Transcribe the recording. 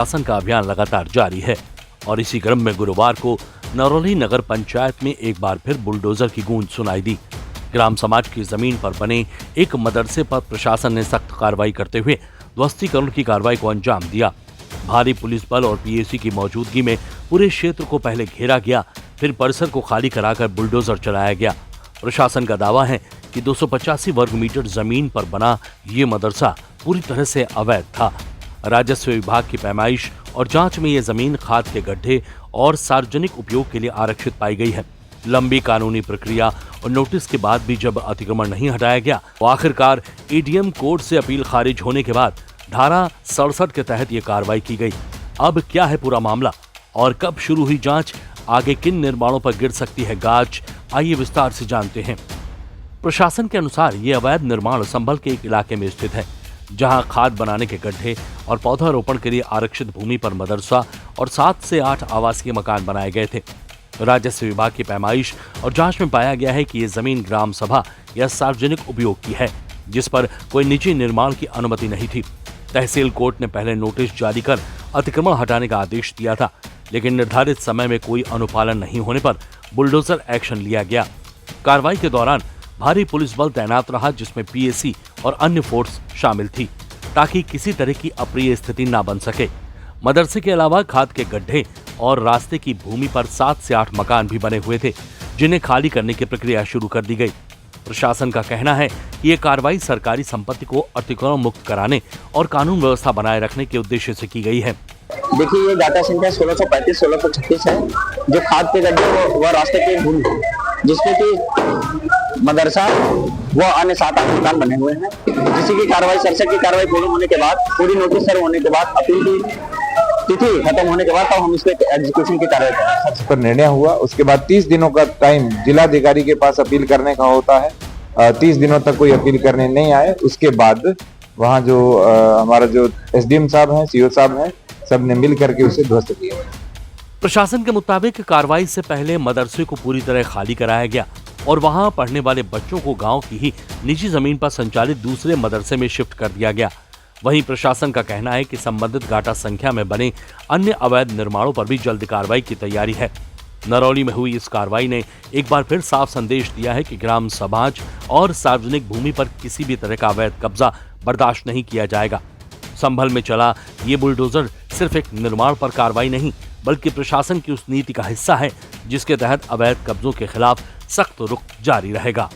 शासन का अभियान लगातार जारी है और इसी क्रम में गुरुवार को नरौली नगर पंचायत में एक बार फिर बुलडोजर की गूंज सुनाई दी। ग्राम समाज की जमीन पर बने एक मदरसे पर प्रशासन ने सख्त कार्रवाई करते हुए ध्वस्तीकरण की कार्रवाई को अंजाम दिया। भारी पुलिस बल और पीएसी की मौजूदगी में पूरे क्षेत्र को पहले घेरा गया, फिर परिसर को खाली कराकर बुलडोजर चलाया गया। प्रशासन का दावा है कि 285 वर्ग मीटर जमीन पर बना ये मदरसा पूरी तरह से अवैध था। राजस्व विभाग की पैमाइश और जांच में ये जमीन खाद के गड्ढे और सार्वजनिक उपयोग के लिए आरक्षित पाई गई है। लंबी कानूनी प्रक्रिया और नोटिस के बाद भी जब अतिक्रमण नहीं हटाया गया तो आखिरकार एडीएम कोर्ट से अपील खारिज होने के बाद धारा 67 के तहत ये कार्रवाई की गई। अब क्या है पूरा मामला और कब शुरू हुई जांच, आगे किन निर्माणों पर गिर सकती है गाज, आइए विस्तार से जानते हैं। प्रशासन के अनुसार ये अवैध निर्माण संभल के एक इलाके में स्थित है, जहां खाद बनाने के गड्ढे और पौधारोपण के लिए आरक्षित भूमि पर मदरसा और 7 से 8 आवासीय मकान बनाए गए थे। राजस्व विभाग की पैमाइश और जांच में पाया गया है कि ये जमीन ग्राम सभा या सार्वजनिक उपयोग की है, जिस पर कोई निजी निर्माण की अनुमति नहीं थी। तहसील कोर्ट ने पहले नोटिस जारी कर अतिक्रमण हटाने का आदेश दिया था, लेकिन निर्धारित समय में कोई अनुपालन नहीं होने पर बुलडोजर एक्शन लिया गया। कार्रवाई के दौरान भारी पुलिस बल तैनात रहा, जिसमें पीएसी और अन्य फोर्स शामिल थी, ताकि किसी तरह की अप्रिय स्थिति न बन सके। मदरसे के अलावा खाद के गड्ढे और रास्ते की भूमि पर 7 से 8 मकान भी बने हुए थे, जिन्हें खाली करने की प्रक्रिया शुरू कर दी गई। प्रशासन का कहना है कि ये कार्रवाई सरकारी संपत्ति को अतिक्रमण मुक्त कराने और कानून व्यवस्था बनाए रखने के उद्देश्य से की गई है। देखिए, ये डाटा संख्या 1635-1636 है, जो खाद के गड्ढे व रास्ते की भूमि, जिसमें कि मदरसा व अन्य 7-8 मकान बने हुए हैं, जिसकी की कार्रवाई 67 की कार्रवाई पूर्ण होने के बाद, पूरी नोटिस सर्व होने के बाद, अपील की तिथि खत्म होने के बाद तब हम इस पे एग्जीक्यूशन की कार्रवाई करेंगे। पर निर्णय हुआ, उसके बाद 30 दिनों का टाइम जिलाधिकारी के पास अपील करने का होता है। 30 दिनों तक कोई अपील करने नहीं आए, उसके बाद वहाँ जो हमारा जो एसडीएम साहब हैं, सीओ साहब हैं, सब ने मिल करके उसे ध्वस्त किया। प्रशासन के मुताबिक कार्रवाई से पहले मदरसे को पूरी तरह खाली कराया गया और वहां पढ़ने वाले बच्चों को गांव की ही निजी जमीन पर संचालित दूसरे मदरसे में शिफ्ट कर दिया गया। वहीं प्रशासन का कहना है कि संबंधित गाटा संख्या में बने अन्य अवैध निर्माणों पर भी जल्द कार्रवाई की तैयारी है। नरौली में हुई इस कार्रवाई ने एक बार फिर साफ संदेश दिया है कि ग्राम समाज और सार्वजनिक भूमि पर किसी भी तरह का अवैध कब्जा बर्दाश्त नहीं किया जाएगा। संभल में चला ये बुलडोजर सिर्फ एक निर्माण पर कार्रवाई नहीं, बल्कि प्रशासन की उस नीति का हिस्सा है जिसके तहत अवैध कब्जों के खिलाफ सख्त रुख जारी रहेगा।